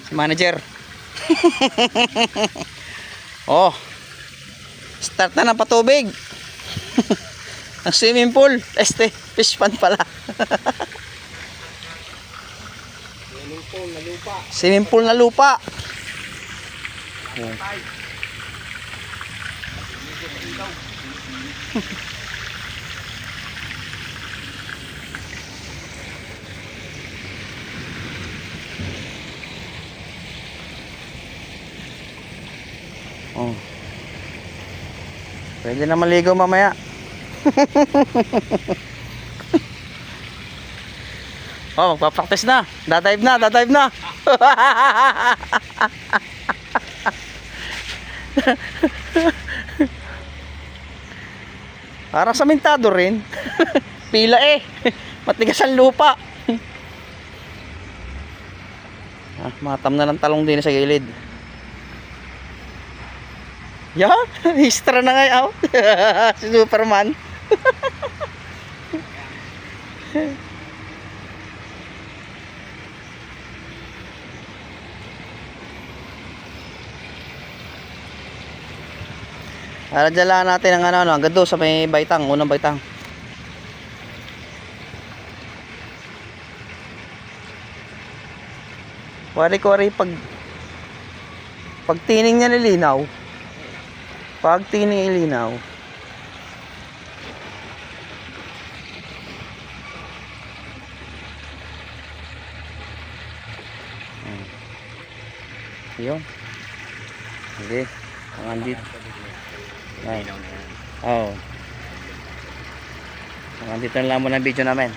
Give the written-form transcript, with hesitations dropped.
Si manager. Oh. Start na ng patubig. Ang swimming pool. Fish pond pala. Swimming pool na lupa. Swimming pool na lupa. Oh. Pwede na maligo mamaya. Oh, magpa-practice na. Dadive na, dadive na. Parang samentado rin. Pila eh. Matigas ang lupa. Matam na ng talong din sa gilid. Yan, histra na ngayon. Si Superman. Dala natin ang ano, hanggang doon sa may baitang, unang baitang. Wari-wari pag tining niya nilinaw. Pag tining ilinaw. Yun. Hindi. Ang andit. Ay. Oh. Ang andito na lang muna ang video namin.